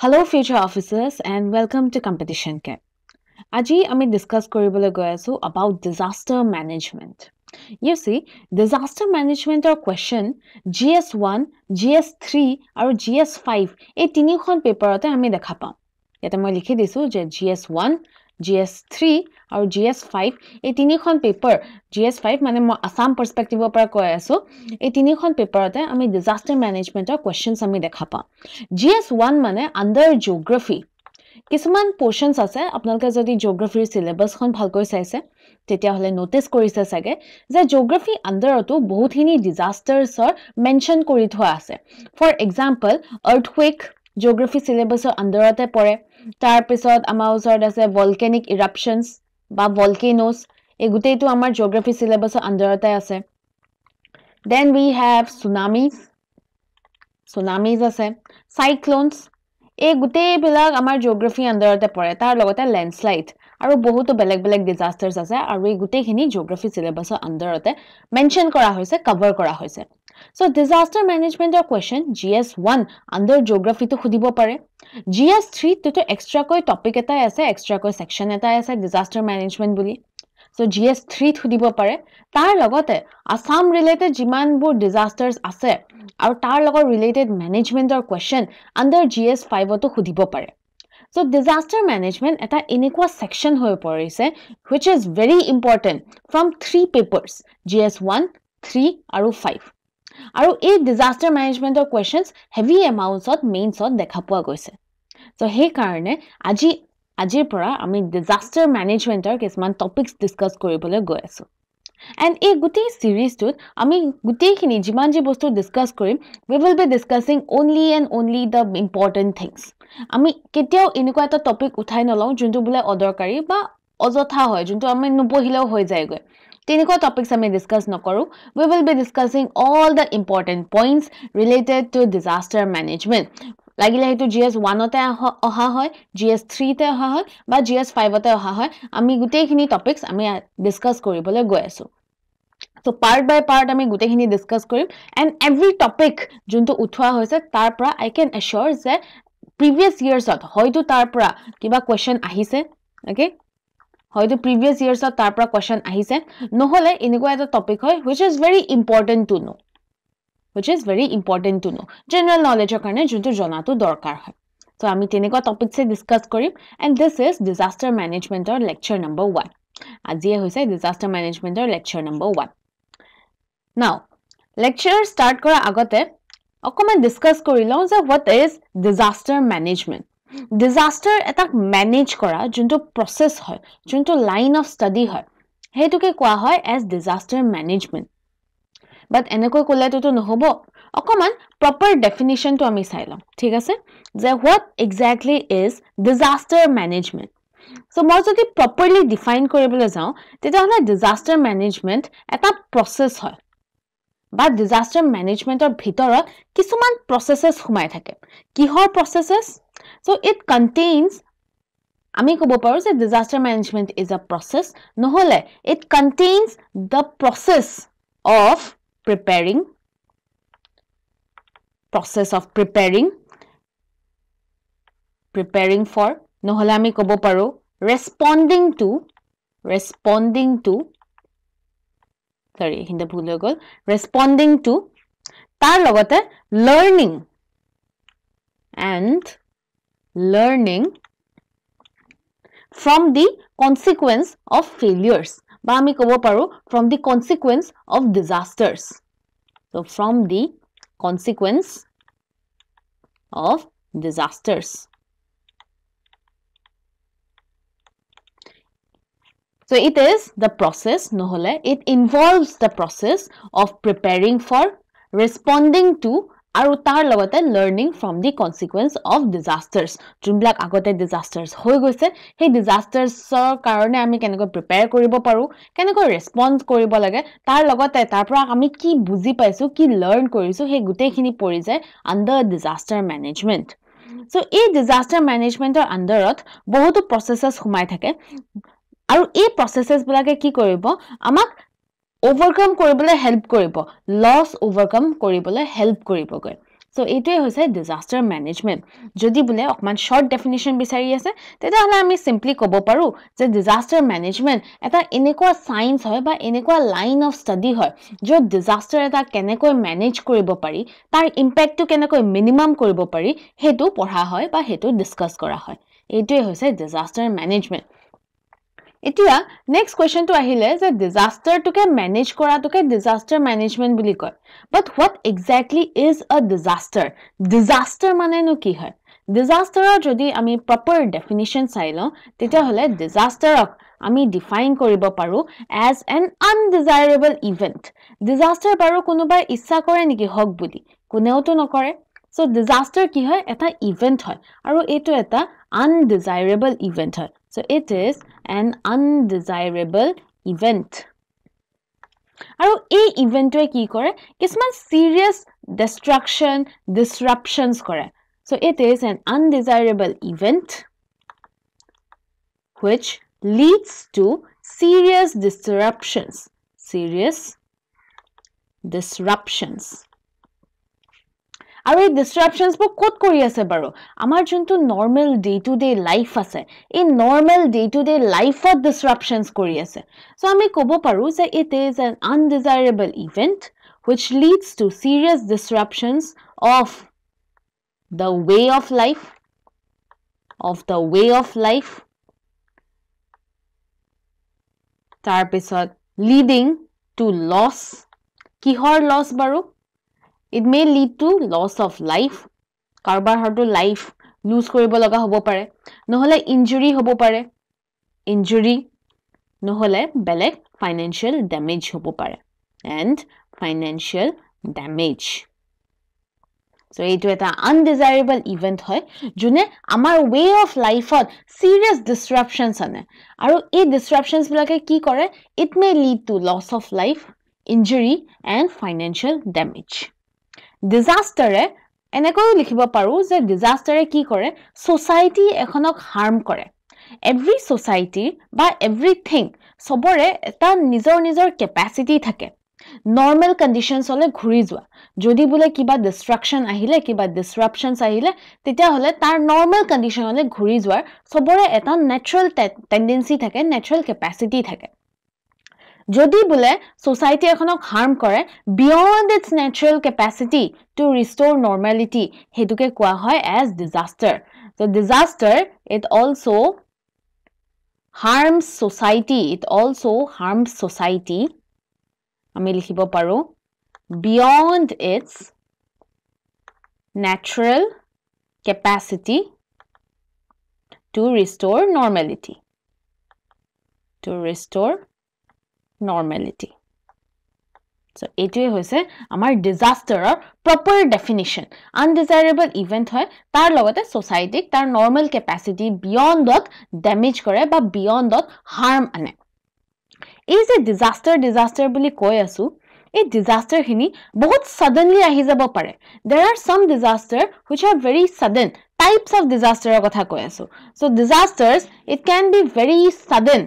Hello future officers and welcome to Competition Camp. Aji ami discuss koribole goi asu about disaster management. You see, disaster management or question GS1, GS3 aru GS5 ei tinikhon paper ate ami dekha pam. Yate moi likhi disu je GS1, GS3 aru GS5 ei tinikhon paper GS5 mane moi Assam perspective opara koi asu ei tinikhon paper ate ami disaster management or questions ami dekha pam. GS1 mane under geography কিছুমান পোরশনস আছে আপোনালোকে যদি জিওগ্ৰাফিৰ সিলেবাসখন ভালকৈ চাইছে তেতিয়া হলে notice কৰিছে সাগে যে জিওগ্ৰাফি আন্ডাৰটো বহুতখিনি ডিজাস্টাৰছৰ মেনশন কৰি থোৱা আছে ফৰ এক্সাম্পল আৰ্থকুৱেক জিওগ্ৰাফি সিলেবাসৰ আন্ডাৰতে পৰে তাৰ পিছত আমাৰ ওচৰত আছে ভলকেনিক ইৰাপশনস বা ভলকেনোস এই গুটেইটো আমাৰ জিওগ্ৰাফি সিলেবাসৰ আন্ডাৰতে আছে দেন উই হ্যাভ সুনামিজ আছে সাইক্লোনস এই গুটেই বিলাক আমাৰ জিওগ্ৰাফি আন্ডাৰতে পৰে তাৰ লগতে ল্যান্ডস্লাইড আৰু বহুতো বেলেগ বেলেগ ডিজাস্টাৰছ আছে আৰু এই গুটেইখিনি জিওগ্ৰাফি সিলেবাসৰ আন্ডাৰতে মেনশন কৰা হৈছে কভাৰ কৰা হৈছে সো ডিজাস্টাৰ মেনেজমেন্টৰ কোৱেশ্চন GS1 আন্ডাৰ জিওগ্ৰাফি তো খুদিব পাৰে GS3 তো এক্সট্ৰা কৈ টপিক এটা আছে এক্সট্ৰা কৈ সেকশন এটা আছে ডিজাস্টাৰ মেনেজমেন্ট বুলি সো GS3 খুদিব পাৰে তাৰ লগতে আসাম ৰিলেটেড জিমানবোৰ ডিজাস্টাৰছ আছে আৰু তাৰ লগত ৰিলেটেড মেনেজমেন্টৰ কোৱেশ্চন আন্ডাৰ GS5 তো খুদিব পাৰে সো ডিজাস্টাৰ মেনেজমেন্ট এটা এনেকুৱা সেকশন হৈ পৰিছে which is very important from 3 papers GS1 3 আৰু 5 আৰু এই ডিজাস্টাৰ মেনেজমেন্টৰ কোৱেশ্চনস হেভি এমাউন্টছত মেইনছত দেখা পোৱা গৈছে সো হে কাৰণে আজিৰ পৰা আমি ডিজাস্টাৰ মেনেজমেন্টৰ কিছুমান টপিকস ডিসকাস কৰিবলৈ গৈ আছো and এই গুটেই সিৰিজটোত আমি গুটেইখিনি যিমান যি বস্তু ডিসকাস কৰিম we will be discussing only and only the important things আমি কেতিয়াও এনেকুৱা এটা টপিক উঠাই নলওঁ যোনটো বুলে অদৰকাৰী বা অযথা হয় যোনটো আমি নপঢ়িলেও হৈ যায়গৈ তেনেকুৱা টপিকস আমি ডিসকাস নকৰো we will be discussing all the important points related to disaster management লাগিলে হেতু GS1 তে অহা হয় GS3 তে অহা হয় বা GS5 তে অহা হয় আমি গুটেইখিনি টপিকস আমি ডিসকাস কৰিবলৈ গৈ আছো So part by part আমি গুটেইখিনি ডিসকাস কৰিম and every topic যোনটো উঠোৱা হৈছে তাৰ পৰা I can assure যে previous years হয়তো তাৰ পৰা কিবা question আহিছে okay হয়তো previous years তাৰ পৰা question আহিছে নহলে এনেকুৱা এটা টপিক হয় which is very important to know general knowledge কাৰণে যোনটো জনাটো দৰকাৰ হয় so আমি তেনেকুৱা টপিকছে ডিসকাস কৰিম and this is disaster management or lecture number 1 আজিয়ে হৈছে disaster management or lecture number 1 now lecture start কৰা আগতে অকমান ডিসকাস কৰি লওঁ যে what is disaster management disaster এটা ম্যানেজ কৰা যোনটো প্ৰসেস হয় যোনটো লাইন অফ ষ্টাডি হয় হেতুকে কোৱা হয় as disaster management but এনেকৈ কলেটো নহব অকমান proper definition to আমি চাই লম ঠিক আছে যে what exactly is disaster management so মই যদি properly define কৰিবলৈ যাওঁ তেতিয়াহলে disaster management এটা process হয় বা disaster managementৰ ভিতৰত কিছুমান processes সোমাই থাকে কিহৰ processes so it contains আমি ক'ব পাৰো যে disaster management is a process নহলে it contains the process of preparing for নহলে আমি ক'ব পাৰো responding to তাৰ লগতে learning from the consequence of failures বা আমি ক'ব পাৰো from the consequence of disasters so from the consequence of disasters so it is the process নহলে it involves the process of preparing for responding to আৰু তাৰ লগতে learning from the consequence of disasters যোনবিলাক আগতে disasters হৈ গৈছে সেই disastersৰ কাৰণে আমি কেনেকৈ prepare কৰিব পাৰো কেনেকৈ respond কৰিব লাগে তাৰ লগতে তাৰ পৰা আমি কি বুজি পাইছো কি learn কৰিছো সেই গুটেইখিনি পৰি যায় under disaster management so এই disaster managementৰ underত বহুতো processes সোমাই থাকে আৰু এই processes বিলাকে কি কৰিব আমাক overcome কৰিবলৈ help কৰিব loss overcome কৰিবলৈ help কৰিব গৈ So এইটোৱে হৈছে disaster management. যদি বোলে অকমান short definition বিচাৰি আছে তেতিয়াহলে আমি simply ক'ব পাৰো যে disaster management এটা এনেকুৱা science হয় বা এনেকুৱা line of study হয় য'ত disaster এটা কেনেকৈ manage কৰিব পাৰি তাৰ impact টো কেনেকৈ minimum কৰিব পাৰি হেতু পঢ়া হয় বা হেতু discuss কৰা হয় এইটোৱে হৈছে disaster management এতিয়া next question to আহিলে যে disaster toke manage কৰা toke disaster management বুলি কয় but what exactly is a disaster মানে নো কি হয় disaster যদি আমি proper definition চাই লওঁ তেতিয়া হলে disaster আমি define কৰিব পাৰো as an undesirable event disaster বাৰু কোনোবাই ইচ্ছা কৰে নেকি হক বুলি কোনেওটো নকৰে so disaster কি হয় এটা event হয় আৰু এটো এটা undesirable event হয় so it is an undesirable event আৰু এই ইভেন্টটোৱে কি কৰে কিছুমান serious disruptions কৰে so it is an undesirable event which leads to serious disruptions আৰু এই disruptions বোৰ ক'ত কৰি আছে বাৰু আমাৰ যোনটো normal day to day life আছে এই normal day to day life of disruptions কৰি আছে so আমি ক'ব পাৰো যে it is an undesirable event which leads to serious disruptions of the way of life তাৰ পিছত leading to loss কিহৰ loss বাৰু It may lead to loss of life. কাৰোবাৰ হয়তো life lose কৰিব লগা হ'ব পাৰে নহলে injury হ'ব পাৰে injury নহলে বেলেগ financial damage হ'ব পাৰে and financial damage so এইটো এটা undesirable event হয় যোনে আমাৰ way of life to serious disruptions আনে আৰু এই disruptions বিলাকে কি কৰে it may lead to loss of life injury and financial damage disaster এনেকৈ লিখিব পাৰো যে disaster কি কৰে society এখনক harm কৰে every society বা everything সবৰে এটা নিজৰ capacity থাকে normal conditions হলে ঘুৰি যোৱা যদি বোলে কিবা destruction আহিলে কিবা disruptions আহিলে তেতিয়া হলে তাৰ normal condition হলে ঘুৰি যোৱাৰ সবৰে এটা natural tendency থাকে natural capacity থাকে যদি বোলে society এখনক harm কৰে beyond its natural capacity to restore normality হেতুকে কোৱা হয় as disaster so disaster it also harms society আমি লিখিব পাৰো beyond its natural capacity to restore normality so এইটোৱে হৈছে আমাৰ disaster proper definition undesirable event হয় তাৰ লগতে society তাৰ normal capacity beyond ত damage কৰে বা beyond ত harm আনে এই যে disaster বুলি কৈ আছো এই disaster খিনি বহুত suddenly আহি যাব পাৰে there are some disaster which are very sudden types of disaster কথা কৈ আছো so disasters it can be very sudden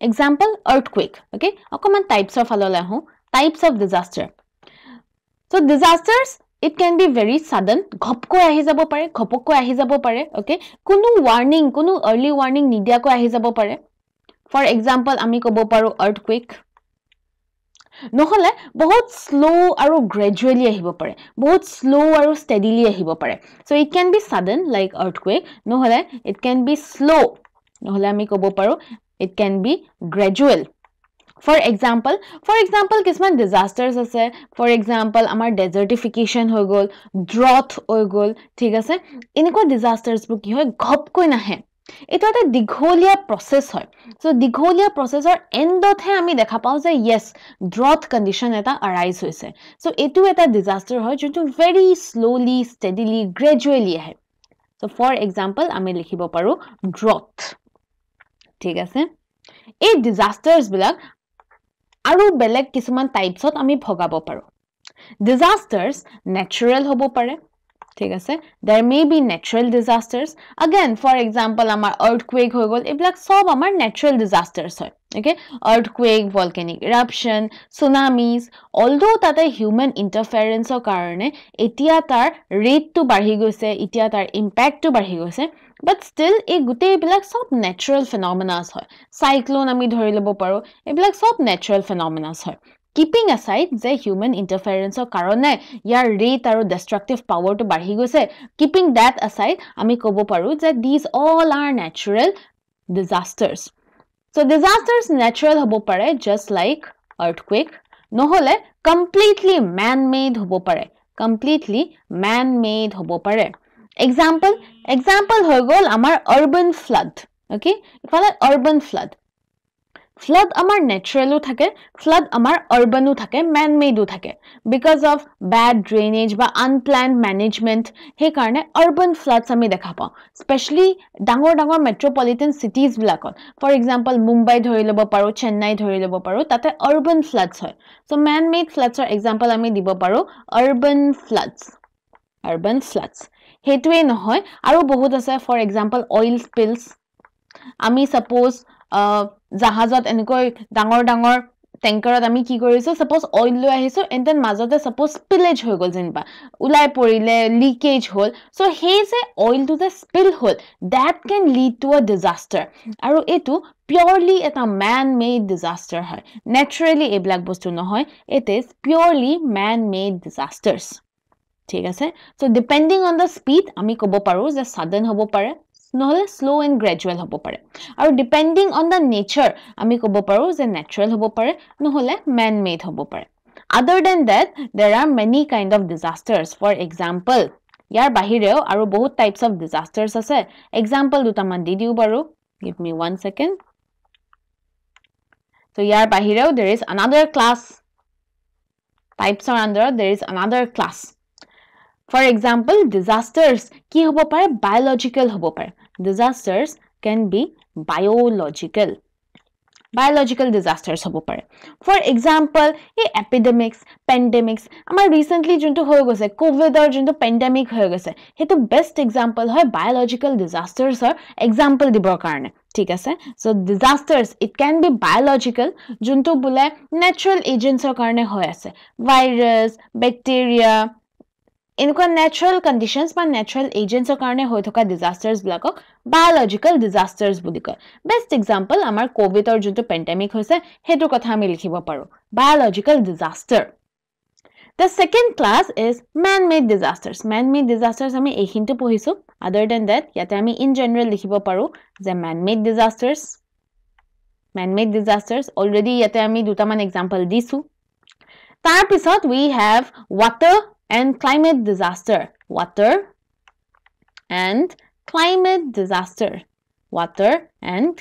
example earthquake okay অকমান types of alole ahu types of disaster so disasters it can be very sudden ghopko ahi jabo pare ghopokko ahi jabo pare okay kunu warning kunu early warning nidia ko ahi jabo pare for example ami kobo paru earthquake নহলে বহুত slow aru gradually ahibo pare bahut slow aru steadily ahibo pare so it can be sudden like earthquake নহলে it can be slow নহলে ami kobo paru it can be gradual for example kisman disasters ase for example amar desertification hoy gol drought hoy gol thik ase eniko disasters bu ki hoy ghop koi nahe এটা এটা দিঘলীয়া process হয় so দিঘলীয়া processor end ত হে আমি দেখা পাও যে yes drought condition এটা arise হৈছে so এটো এটা disaster হয় যেটো very slowly steadily gradually আহে so for example আমি লিখিব পাৰো drought ঠিক আছে এই disasters বিলাক আৰু বেলেগ কিছুমান টাইপছত আমি ভগাব পাৰো disasters natural হ'ব পাৰে ঠিক আছে there may be natural disasters again for example amar earthquake hoy gol eblak sob amar natural disasters hoy okay earthquake volcanic eruption tsunamis although tate human interference or karone etia tar rate to barhi goise etia tar impact to barhi goise but still e gute eblak sob natural phenomena hoy cyclone ami dhori lobo paro eblak sob natural phenomena hoy Keeping aside the human interference or karone yar rate aru destructive power to barhi goise keeping that aside ami kobo paru that these all are natural disasters so disasters natural hobo pare just like earthquake nohole completely man made hobo pare completely man made hobo pare example hoy gol amar urban flood okay ifala urban flood amar naturalo thake flood amar urbano thake man made thake because of bad drainage ba unplanned management he karone urban floods ami dekha pao especially dangor metropolitan cities bilakot for example mumbai dhori lobo paro chennai dhori lobo paro tate urban floods hoy so man made floods or example ami dibo paro urban floods hetuwe nohoy aru bahut ase for example oil spills ami suppose jahazot enikoi dangor tankerat ami ki koriso suppose oil lo ahiso and then majote suppose spillage hoy gol jeniba ulai porile leakage hol so he se oil to the spill hol that can lead to a disaster aru etu purely eta man made disaster hai naturally a black bostu no hoy it is purely man made disasters ঠিক আছে so depending on the speed ami kobo paru je sudden hobo pare নহলে slow and gradual hobo pare aru depending on the nature ami kobo paru je natural hobo pare নহলে man made hobo pare other than that there are many kind of disasters for example yar bahireo aru bahut types of disasters ase example duta man di diu baru give me 1 second so yar bahireo there is another class types are under there is another class for example disasters ki hobo pare biological hobo pare disasters can be biological disasters hobo pare for example a epidemics pandemics amar recently junto hoy gose covid or junto pandemic hoy gose hetu best example hoy biological disasters or example dibor karone ঠিক আছে so disasters it can be biological junto bule natural agents or karone hoy ase virus bacteria इनका natural conditions বা natural agents or karone hoy thoka disasters blakok biological disasters বুলি কয় best example amar covid or junto pandemic hoise hetu kotha ami likhibo paru biological disaster the second class is man made disasters ami ehintu pohisu other than that yate ami in general likhibo paru je man made disasters already yate ami duta man example disu tar pisot we have water and climate disaster water and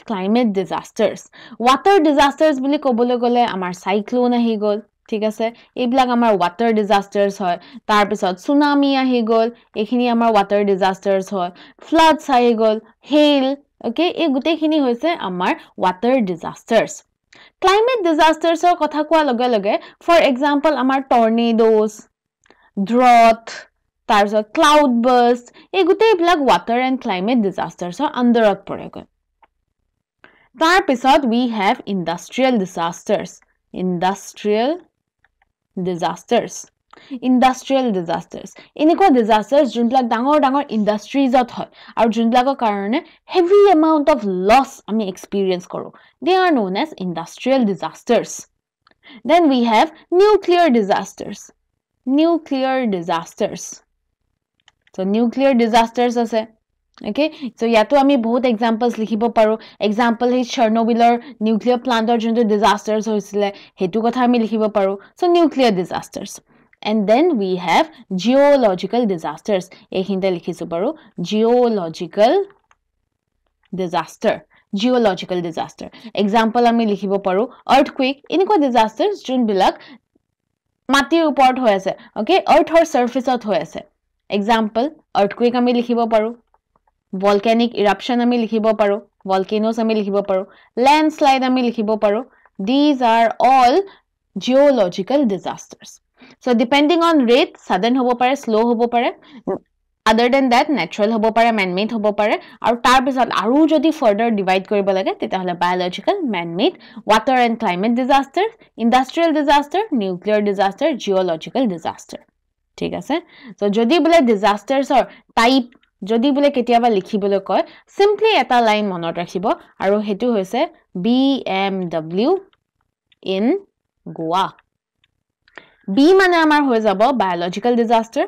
climate disasters water disasters boli kobole gole amar cyclone ahi gol ঠিক আছে এইবিলাক আমাৰ water disasters হয় তাৰ পিছত tsunami আহি গল এখিনি আমাৰ water disasters হয় floods আহি গল hail okay এই গুটেখিনি হৈছে আমাৰ water disasters climate disasters ৰ কথা কোৱা লগে লগে for example আমাৰ tornadoes drought তাৰপিছত cloud burst এই গুটেইবিলাক water and climate disasters ৰ আন্ডাৰত পৰে গৈ তাৰ পিছত we have industrial disasters এনেকুৱা disasters যোনবিলাক ডাঙৰ industries ত হয় আৰু যোনবিলাকৰ কাৰণে heavy amount of loss আমি experience কৰো they are known as industrial disasters then we have nuclear disasters so nuclear disasters আছে okay so yato ami bahut examples likhibo paru example is Chernobylor nuclear plant or junto disasters hoisile hetu kotha ami likhibo paru so nuclear disasters and then we have geological disasters ehinte likhisu paru geological disaster example ami likhibo paru earthquake iniko disasters jun bilak মাটিৰ ওপৰত হৈ আছে okay earthৰ surfaceত হৈ আছে example earthquake আমি লিখিব পাৰো volcanic eruption আমি লিখিব পাৰো volcanoes আমি লিখিব পাৰো landslide আমি লিখিব পাৰো these are all geological disasters so depending on rate sudden hobo pare slow hobo pare other than that natural hobo pare man made hobo pare aru tar pisat aru jodi further divide koribo lage teta hole biological man made water and climate disaster industrial disaster nuclear disaster geological disaster ঠিক আছে so jodi bole disasters or type jodi bole ketiaba likhibole koy simply eta line monot rakhibo aru hetu hoise BMW in Goa B mane amar hoy jabo biological disaster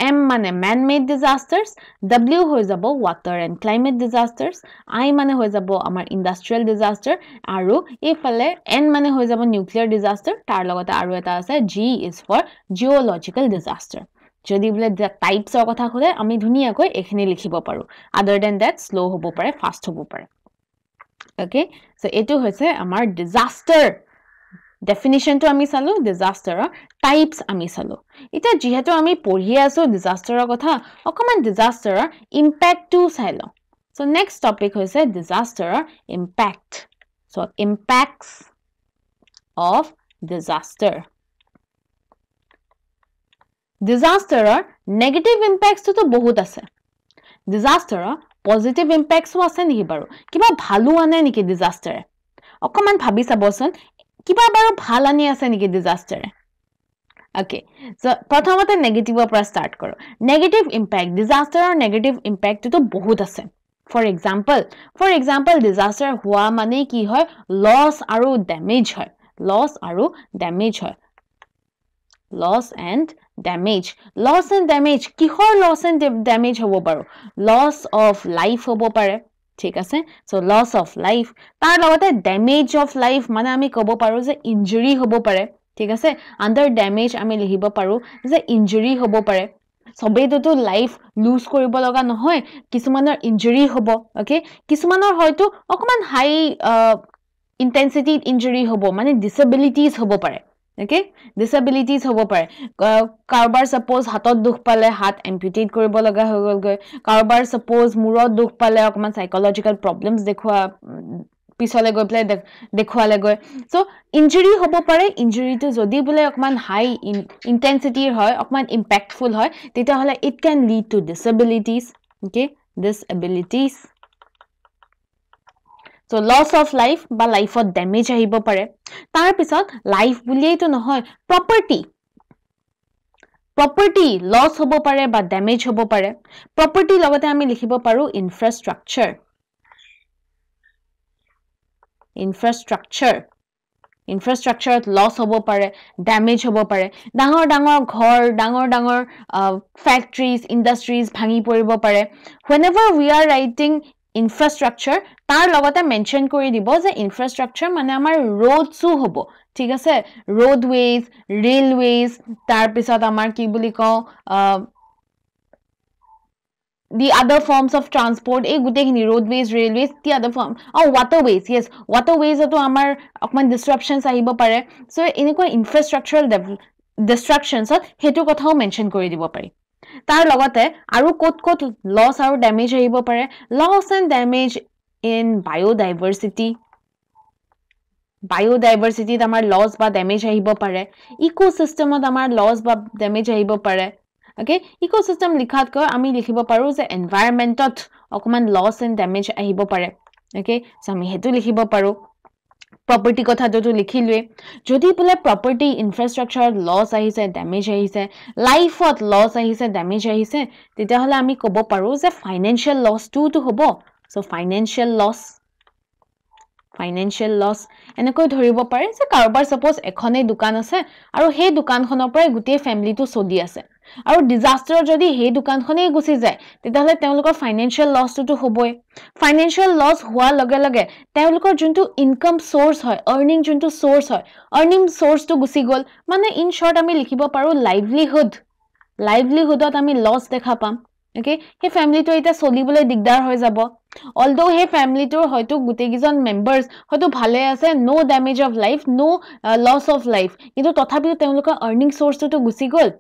M mane man-made disasters, W hoy jabo water and climate disasters, I mane hoy jabo amar industrial disaster, aru efale N mane hoy jabo nuclear disaster, tar logote aru eta ase G is for geological disaster. Jodi bole the types or kotha khole ami dhuniya koi ekhini likhibo paru. Other than that slow hobo pare, fast hobo pare. Okay, so etu hoise amar disaster. Definition to ami salo disaster types ami salo eta jihetu ami porhi aso disaster kotha okoman disaster impact to salo so next topic hoise disaster impact so impacts of disaster negative impacts to bahut ase disaster positive impacts o ase niki baru kiba bhalu ane niki disaster okoman bhabi saboson kiba baru bhal ani ase niki disaster okay so prothomote negative opra start koro negative impact disaster or negative impact to bahut ase for example disaster hua mane ki hoy loss aru damage hoy loss and damage kihor loss and damage hobo paru loss of life hobo pare ঠিক আছে so loss of life tar logote damage of life mane ami kobo paru je injury hobo pare ঠিক আছে under damage ami lihibo paru je injury hobo pare sobe to life lose koribo loga nohoy kisumaner injury hobo okay kisumaner hoyto okman high intensity injury hobo mane disabilities hobo pare okay disabilities hobo pare karbar suppose hatot dukh pale hat amputate koribo laga hogol goy karbar suppose murot dukh pale okman psychological problems dekhwa pisole goy play dekhwale goy so injury hobo pare injury to jodi bole okman high intensity hoy okman impactful hoy teta hole it can lead to disabilities okay disabilities so loss of life ba life of damage ahibo pare tar pisot life buliyei to nohoy property loss hobo pare ba damage hobo pare property logote ami likhibo paru infrastructure loss hobo pare damage hobo pare dangor ghor dangor factories industries bhangi poribo pare whenever we are writing infrastructure tar logote mention kori dibo je infrastructure mane amar roads u hobo ঠিক আছে roadways railways tar pisot amar ki boli ko the other forms of transport ei gute khini roadways railways the other form waterways yes waterways to amar okman disruptions ahibo pare so eniko infrastructural destructions hetu kothao mention kori dibo pare tar logote aru kot loss aru damage ahibo pare loss and damage in biodiversity amar loss ba damage ahibo pare ecosystem amar loss ba damage ahibo pare okay ecosystem likhat ko ami likhibo paru je environment okman loss and damage ahibo pare okay so ami hetu likhibo paru property kotha to likhilwe jodi bole property infrastructure loss ahise damage ahise life of loss ahise damage ahise teta hola ami kobo paru je financial loss to hobo so financial loss eneko dhoribo pare je karobar suppose ekhone dukan ase aru he dukan khonor pore guti family to sodi ase aru disaster jodi he dukan khone gusi jay teta hole teulukor financial loss to hoboi financial loss hua lage teulukor juntu income source hoy earning juntu source hoy earning source to gusi gol mane in short ami likhibo paru livelihood ot ami loss dekha pam okay he family to eta solibole digdar hoy jabo although he family to hoyto gute gijon members hoyto bhale ase no damage of life no loss of life kintu tothapi teulukor earning source to gusi gol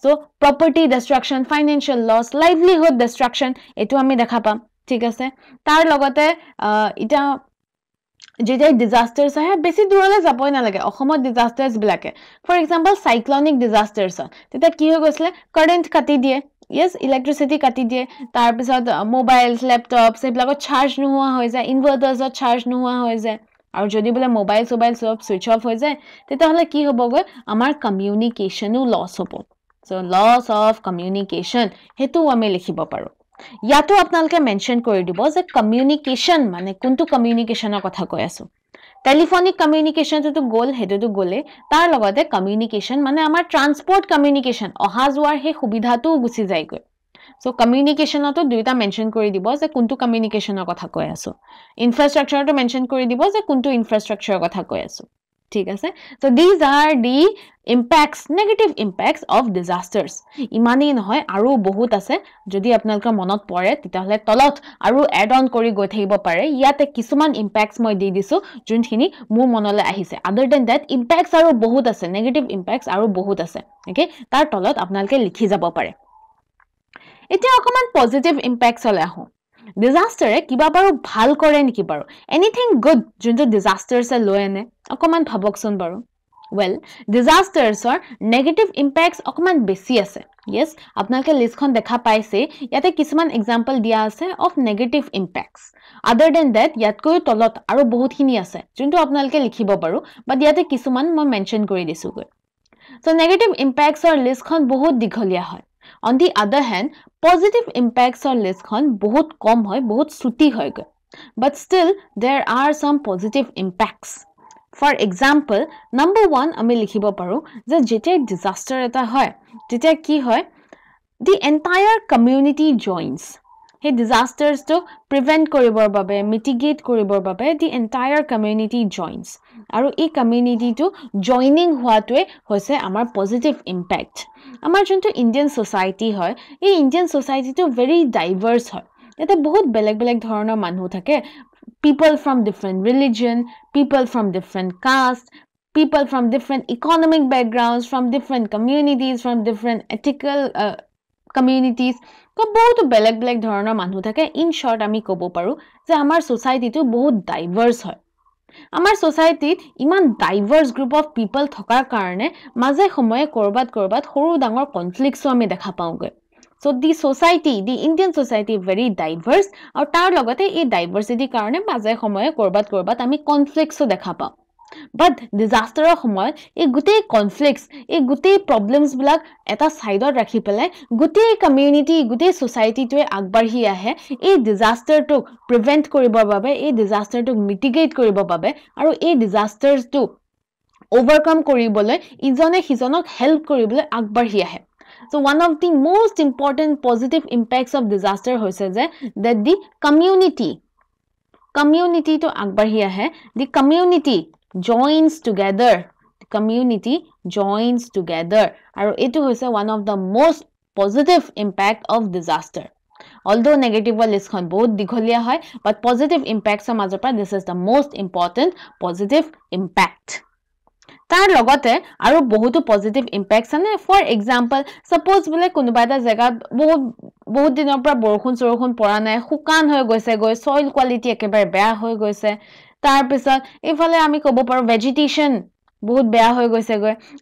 so property destruction financial loss livelihood destruction etu ami dekha pam ঠিক আছে তার লগতে এটা যেতিয়া ডিজাস্টাৰ্স আহে বেছি দূৰলৈ যাবই নালাগে অসমত ডিজাস্টাৰ্স বিলাকে ফৰ এক্সাম্পল সাইক্লনিক ডিজাস্টাৰ্স তেতিয়া কি হৈ গৈছিলে কাৰেন্ট কাটি দিয়ে yes electricity কাটি দিয়ে তাৰ পিছত মোবাইলছ ল্যাপটপছ এইবিলাকত চাৰ্জ নোহোৱা হৈ যায় ইনভাৰ্টাৰ্ছত চাৰ্জ নোহোৱা হৈ যায় আৰু যদি বলে মোবাইল সব সুইচ অফ হৈ যায় তেতিয়া হলে কি হ'বগৈ আমাৰ কমিউনিকেশনো লস হ'ব সো লস অফ কমিউনিকেশন হেতু আমি লিখিব পাৰো ইয়াতো আপোনালোকে মেনশন কৰি দিব যে কমিউনিকেশন মানে কোনটো কমিউনিকেশনৰ কথা কৈ আছো টেলিফোনিক কমিউনিকেশন তো গোল হেতুটো গোলে তাৰ লগতে কমিউনিকেশন মানে আমাৰ ট্ৰান্সপোৰ্ট কমিউনিকেশন অহা যোৱাৰ হে সুবিধাটো গুছি যায়গৈ সো কমিউনিকেশনতো দুইটা মেনশন কৰি দিব যে কোনটো কমিউনিকেশনৰ কথা কৈ আছো ইনফ্ৰাষ্ট্ৰাকচাৰটো মেনশন কৰি দিব যে কোনটো ইনফ্ৰাষ্ট্ৰাকচাৰৰ কথা কৈ আছো ঠিক আছে so these are the impacts negative impacts of disasters ইমানেই নহয় আৰু বহুত আছে যদি আপোনালোকৰ মনত পৰে তেতিয়া হলে তলত আৰু এড অন কৰি গৈ থাকিব পাৰে ইয়াতে কিছুমান impacts মই দি দিছো যোনখিনি মোৰ মনলৈ আহিছে other than that impacts আৰু বহুত আছে negative impacts আৰু বহুত আছে ওকে তাৰ তলত আপোনালোকে লিখি যাব পাৰে এতিয়া অকমান পজিটিভ impacts হলে আহো disaster কিবা বাৰো ভাল কৰে নেকি বাৰো এনিথিং গুড যোনটো disasters লৈ আনে অকমান ভাবকচোন বাৰো well disasters or negative impacts অকমান বেছি আছে yes আপোনালোকে লিষ্টখন দেখা পাইছে ইয়াতে কিছুমান এক্সাম্পল দিয়া আছে of negative impacts other than that ইয়াতকৈ তলত আৰু বহুতখিনি আছে যোনটো আপোনালোকে লিখিব পাৰো বাট ইয়াতে কিছুমান মই মেনশন কৰি দিছো গৈ so negative impacts or লিষ্টখন বহুত দীঘলীয়া হয় on the other hand positive impacts or লিষ্টখন বহুত কম হয় বহুত ছুটি হয় গৈ but still there are some positive impacts for example number 1 আমি লিখিব পাৰো যে যেতিয়া disaster এটা হয় তেতিয়া কি হয় the entire community joins he disasters to prevent কৰিবৰ বাবে mitigate কৰিবৰ বাবে the entire community joins আৰু এই community to joining হোৱাটোৱে হৈছে আমাৰ positive impact আমাৰ যোনটো ইন্ডিয়ান সোসাইটি হয় এই Indian society to very diverse হয় ইয়াতে বহুত বেলেগ বেলেগ ধৰণৰ মানুহ থাকে people from different religion people from different caste people from different economic backgrounds from different communities from different ethical communities ko বহুত বেলেগ বেলেগ ধৰণৰ মানুহ থাকে in short আমি ক'ব পাৰো যে আমাৰ সোসাইটি to বহুত ডাইভাৰ্স হয় আমাৰ সোসাইটিত ইমান ডাইভাৰ্স গ্ৰুপ অফ পিপল থকাৰ কাৰণে মাজে সময়ে কৰবাত সৰু ডাঙৰ কনফ্লিক্টছও আমি দেখা পাওঁগৈ so the society the Indian society very diverse আৰু তাৰ লগতে এই ডাইভাৰ্সিটি কাৰণে মাজে সময়ে কৰবাত আমি কনফ্লিক্টছও দেখা পাওঁ but disasterৰ সময়ত এই গুটেই কনফ্লিক্টছ এই গুটেই প্ৰবলেমছ বিলাক এটা সাইডত ৰাখি পেলাই গুটেই কমিউনিটি গুটেই সোসাইটিটোৱে আগবাঢ়ি আহে এই ডিজাস্টাৰটোক প্ৰিভেন্ট কৰিবৰ বাবে এই ডিজাস্টাৰটোক মিটিগেট কৰিবৰ বাবে আৰু এই ডিজাস্টাৰটো ওভাৰকাম কৰিবলৈ ইজনে সিজনক হেল্প কৰিবলৈ আগবাঢ়ি আহে so one of the most important positive impacts of disaster hoise je that the community to agbahi ahe the community joins together aru etu hoise one of the most positive impact of disaster although negative list khon bahut digholia hoy but positive impacts major pa this is the most important positive impact তাৰ লগতে আৰু বহুতো positive ইম্প্যাক্টছ আছে for example suppose বলে কোনোবা এটা জায়গা বহুত দিনৰ পৰা বৰষুণ পৰা নাই শুকান হৈ গৈছে সয়েল কোৱালিটি একেবাৰে বেয়া হৈ গৈছে তাৰ পিছত ইফালে আমি ক'ব পাৰো ভেজিটেশন বহুত বেয়া হৈ গৈছে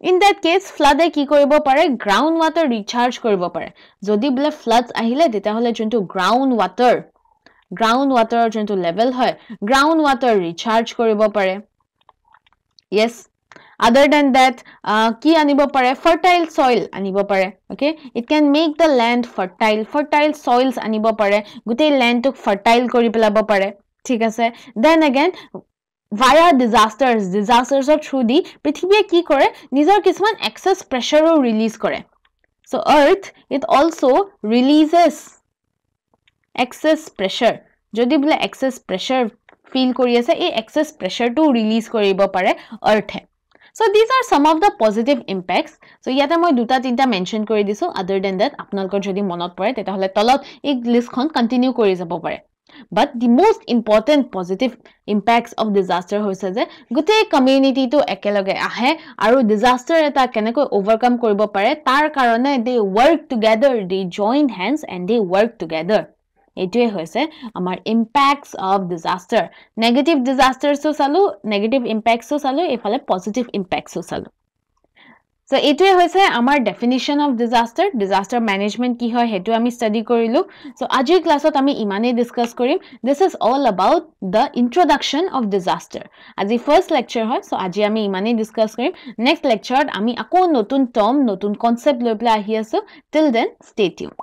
ইন দ্যাট কেস ফ্লাডে কি কৰিব পাৰে গ্ৰাউণ্ড ওয়াটাৰ ৰিচাৰ্জ কৰিব পাৰে যদি বলে ফ্লাডছ আহিলে তেতিয়া হলে যোনটো গ্ৰাউণ্ড ওয়াটাৰৰ যোনটো লেভেল হয় গ্ৰাউণ্ড ওয়াটাৰ ৰিচাৰ্জ কৰিব পাৰে yes other than that ki anibo pare fertile soil anibo pare okay it can make the land fertile soils anibo pare gutei land tok fertile kori pelabo pare thik ase then again via disasters or through the prithibie ki kore nijor kisman excess pressure o release kore so earth it also releases excess pressure jodi bole excess pressure feel kori ase ei excess pressure to release koribo pare earth so these are some of the positive impacts so yata moi duta tinta mention kori disu other than that apnalkor jodi monot pore teta hole tolot ei list khon continue kori jabo pare but the most important positive impacts of disaster hoise je gutei community to ekeloge ahe aru disaster eta keneko overcome koribo pare tar karone they work together they join hands and they work together এইটোৱে হৈছে আমাৰ impacts of disaster negative disasters ও চালো negative impacts ও চালো এফালে positive impacts ও চালো So এইটোৱে হৈছে আমাৰ definition of disaster management কি হয় হেতু আমি study কৰিলো so আজিৰ ক্লাছত আমি ইমানেই discuss কৰিম this is all about the introduction of disaster আজি first lecture হয় so আজি আমি ইমানেই discuss কৰিম next lecture আমি আকৌ নতুন term নতুন concept লৈ পেলাই আহি আছো till then stay tuned